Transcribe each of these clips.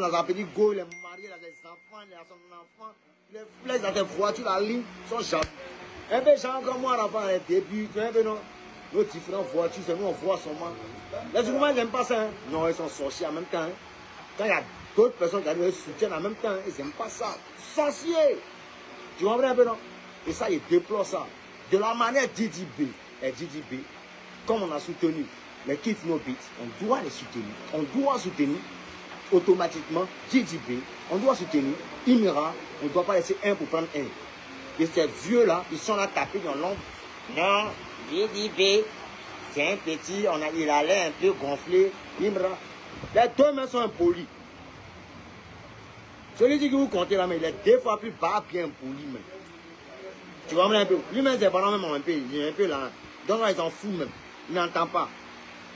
Dans un petit go, il est marié, il a des enfants, il a son enfant. Les flèches dans des voitures, la ligne, sont jaloux. Un peu gens comme moi, avant les débuts, un peu non. Nos différentes voitures, c'est nous, on voit seulement. Les Zougoumas, ils n'aiment pas ça. Hein. Non, ils sont sorciers en même temps. Hein. Quand il y a d'autres personnes qui les soutiennent en même temps, ils n'aiment pas ça. Sorciers. Tu comprends un peu, non? Et ça, ils déplorent ça. De la manière DDB, et DDB, comme on a soutenu les Kiff No Beats, on doit les soutenir. On doit soutenir automatiquement DDB, on doit soutenir Imira, on ne doit pas laisser un pour prendre un. Et ces vieux-là, ils sont là tapés dans l'ombre. Non, DDB, c'est un petit, il a l'air un peu gonflé. Imra, les deux mains sont impolis. Celui qui vous comptez là, mais il est deux fois plus bas, bien poli. Mais. Tu vois un peu. Lui-même, c'est pas même un peu. Il est un peu là. Donc là, ils s'en foutent même. Il n'entend pas.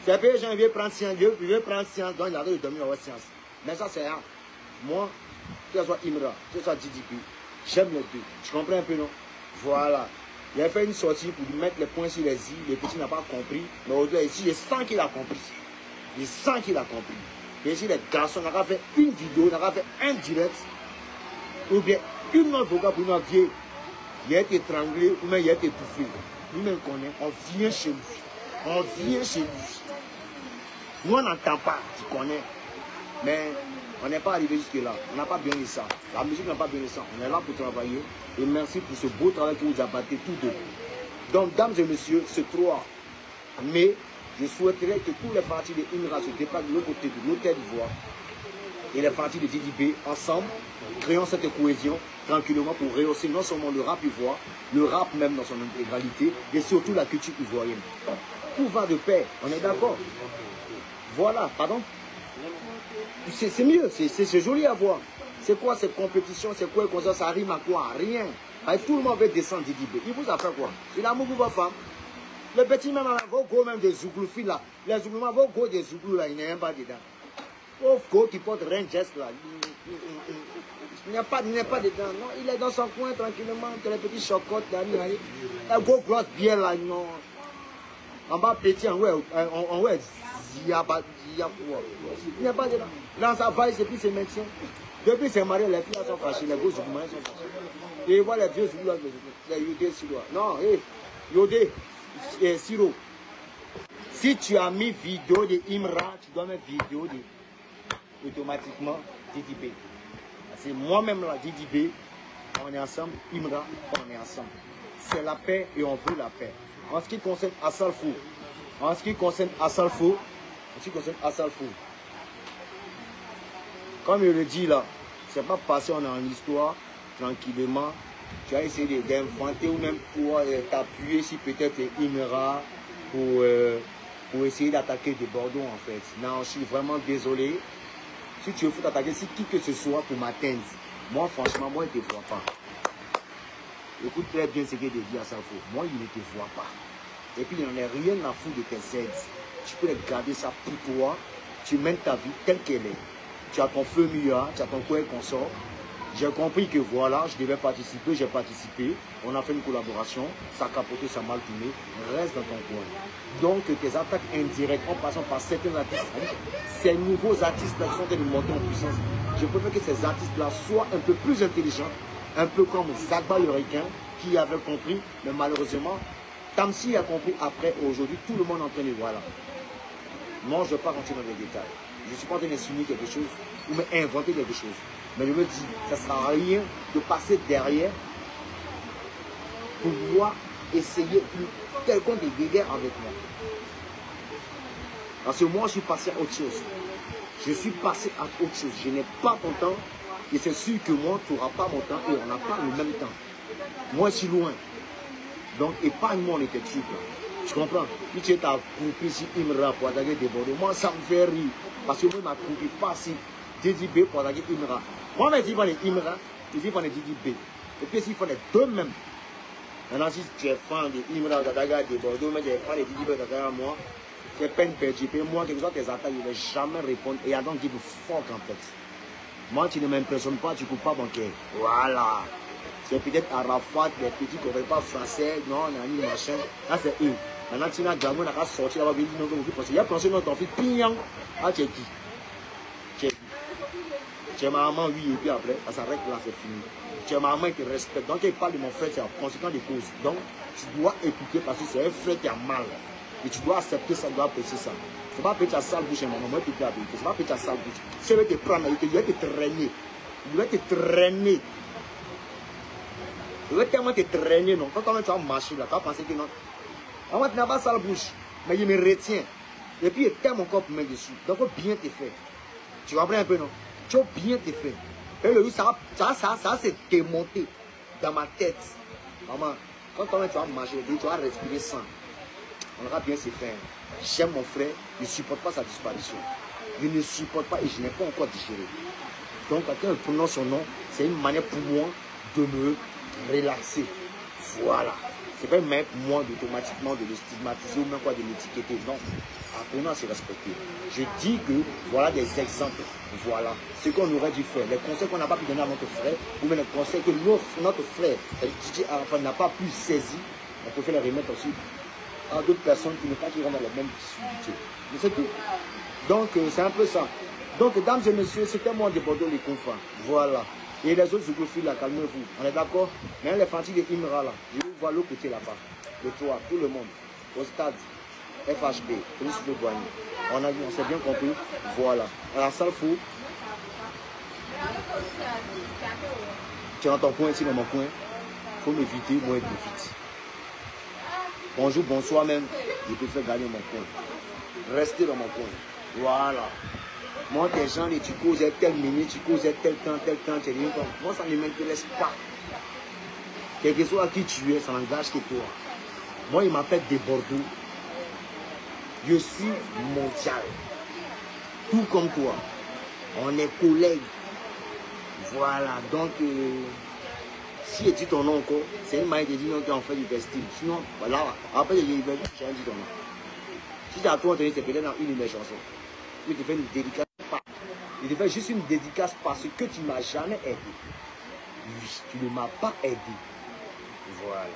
C'est un peu, les gens veulent prendre science, ils veulent prendre science, donc il a de dormir dans la science. Mais ça, c'est rien. Moi, que ce soit Imra, que ce soit DDB, j'aime les deux. Tu comprends un peu, non? Voilà. Il a fait une sortie pour lui mettre les points sur les i. Les petits n'ont pas compris. Mais aujourd'hui, ici, je sens qu'il a compris. Je sens qu'il a compris. Et ici, les garçons n'ont pas fait une vidéo, n'ont pas fait un direct. Ou bien une autre vocal pour une vieille. Il a été étranglé ou même il a été étouffé. Lui-même connaît. On vient chez lui. On vient chez lui. Nous, on n'entend pas. Tu connais. Mais on n'est pas arrivé jusque-là. On n'a pas bien eu ça. La musique n'a pas bien eu ça. On est là pour travailler. Et merci pour ce beau travail que vous abattez tous deux. Donc, dames et messieurs, ce 3 mai, je souhaiterais que tous les partis de Imra se déplacent de l'autre côté de l'hôtel d'Ivoire et les partis de DDB ensemble, créant cette cohésion tranquillement pour rehausser non seulement le rap ivoire, le rap même dans son intégralité et surtout la culture ivoirienne. Tout va de pair, on est d'accord. Voilà, pardon. C'est mieux, c'est joli à voir. C'est quoi cette compétition, c'est quoi ça rime à quoi? Rien. Avec tout le monde veut descendre DDB. Il vous a fait quoi? Il a beaucoup de femmes. Le petit même, vos go même des Zouglou là. Les Zouglou, vos go des Zouglou là, il n'y a pas dedans. Vos go qui portent Rangers là. Il n'y a pas dedans. Non, il est dans son coin tranquillement, entre les petits chocottes là. Un go grosse bière là, non. En bas petit, on voit il n'y a pas dedans. Dans sa vaille, c'est plus ses maintien. Depuis ses mariés, les filles sont fâchées, les gros Zouglou sont fâchés. Et voilà les vieux Zouglou, les Yodé Siro. Non, Yodé. Siro, si tu as mis vidéo de Imra, tu dois mettre vidéo de automatiquement DDB. C'est moi-même là, DDB, on est ensemble, Imra, on est ensemble. C'est la paix et on veut la paix. En ce qui concerne Assalfo, comme je le dis là, c'est pas passé, on est en histoire, tranquillement. Tu as essayé d'inventer ou même pour t'appuyer si peut-être Imra pour essayer d'attaquer de Bordeaux en fait. Non, je suis vraiment désolé. Si tu veux t'attaquer, si qui que ce soit pour m'atteindre, moi franchement, moi il ne te voit pas. Écoute très bien ce qu'il te dit à sa faute. Moi il ne te voit pas. Et puis il n'en a rien à foutre de tes aides. Tu peux garder ça pour toi. Tu mènes ta vie telle qu'elle est. Tu as ton feu mieux, tu as ton coin consort. J'ai compris que voilà, je devais participer, j'ai participé, on a fait une collaboration, ça a capoté, ça a mal tourné, reste dans ton coin. Donc tes attaques indirectes en passant par certains artistes, ces nouveaux artistes-là qui sont en train de monter en puissance, je préfère que ces artistes-là soient un peu plus intelligents, un peu comme Zagba le requin qui avait compris, mais malheureusement, Tamsi a compris après, aujourd'hui, tout le monde est en train de voir là. Moi, je ne vais pas rentrer dans les détails. Je ne suis pas en train d'insinuer quelque chose ou inventer quelque chose. Mais je me dis, ça ne sert à rien de passer derrière pour pouvoir essayer quelconque de guerre avec moi. Parce que moi, je suis passé à autre chose. Je suis passé à autre chose. Je n'ai pas ton temps. Et c'est sûr que moi, tu n'auras pas mon temps et on n'a pas le même temps. Moi, je suis loin. Donc, épargne-moi les trucs là. Tu comprends? Si tu es ta groupie, si Imra pour attaquer des Bordeaux, moi, ça me fait rire. Parce que moi, ma groupie pas si DDB pour attaquer Imra. Moi, mais s'il faut les Imra, il faut les DDB. Et puis, s'il faut les deux mêmes. Maintenant, si tu es fan de Imra, d'attaquer des Bordeaux, mais tu es fan de DDB, d'attaquer moi, c'est peine perdue. Et moi, quelque chose, tes attaques, je ne vais jamais répondre. Et I don't give a fuck en fait. Moi, tu ne m'impressionnes pas, tu ne coupes pas mon cœur. Voilà. C'est peut-être Arafat, les petits qui ne parlent pas français, non, on a machin. Là, c'est eux. Maintenant, tu n'as jamais sorti là-bas, parce qu'il y a pensé dans ton fils, pignang. Ah, tu es qui? Tu es ma maman, oui, et puis après, ça s'arrête là, c'est fini. Tu es ma maman qui respecte. Donc, il parle de mon frère, c'est en conséquence des causes. Donc, tu dois écouter parce que c'est un frère qui a mal. Et tu dois accepter ça, tu dois apprécier ça. C'est pas peut-être ta sale bouche, maman, moi, tu peux la vérité. C'est pas peut-être ta sale bouche. Si je vais te prendre, il va te traîner. Il va te traîner. Il va tellement te traîner, non. Quand tu vas marcher là, tu vas penser que non. En fait, tu n'as pas sale bouche, mais il me retient. Et puis, il t'aime encore pour mettre dessus. Donc, il faut bien te faire. Tu comprends un peu, non? Tu vas bien te faire. Et le ça c'est démonté dans ma tête. Maman, quand tu vas marcher, tu vas respirer sans. On aura bien se faire. J'aime mon frère, je ne supporte pas sa disparition. Je ne supporte pas et je n'ai pas encore digéré. Donc, quand on prononce son nom, c'est une manière pour moi de me relaxer. Voilà. C'est pas même moi d'automatiquement de le stigmatiser ou même quoi de l'étiqueter. Non. Apprenons à se respecter. Je dis que voilà des exemples. Voilà. Ce qu'on aurait dû faire. Les conseils qu'on n'a pas pu donner à notre frère, ou même les conseils que notre frère, DJ Arafat, n'a pas pu saisir, on peut faire les remettre aussi à d'autres personnes qui ne pas qui rentrent dans les mêmes difficultés. Mais c'est tout. Donc, c'est un peu ça. Donc, mesdames et messieurs, c'était moi de Bordeaux les confins. Voilà. Et les autres zougophiles là, calmez-vous. On est d'accord? Même les fantiques de Imra là, je vous vois l'autre côté là-bas. Le toit, tout le monde. Au stade, FHB, Félix Douane. On s'est bien compris. Voilà. À la salle fou. Tu es dans ton coin ici, dans mon coin. Il faut m'éviter, moi être vite. Bonjour, bonsoir même. Je préfère gagner mon coin. Restez dans mon coin. Voilà. Moi, tes gens, tu causais telle minute, tu causais tel temps, tu es venu comme. Moi, ça ne m'intéresse pas. Quel que soit qui tu es, ça n'engage que toi. Moi, il m'appelle de Bordeaux. Je suis mondial. Tout comme toi. On est collègues. Voilà. Donc, si tu dis ton nom encore, c'est une manière de dire non, qu'on fait du vestige. Sinon, voilà. Après, j'ai dit ton nom. Si tu as tout entendu, c'est peut-être dans une de mes chansons. Je te fais une dédicace. Je te fais juste une dédicace parce que tu ne m'as jamais aidé. Oui, tu ne m'as pas aidé. Voilà.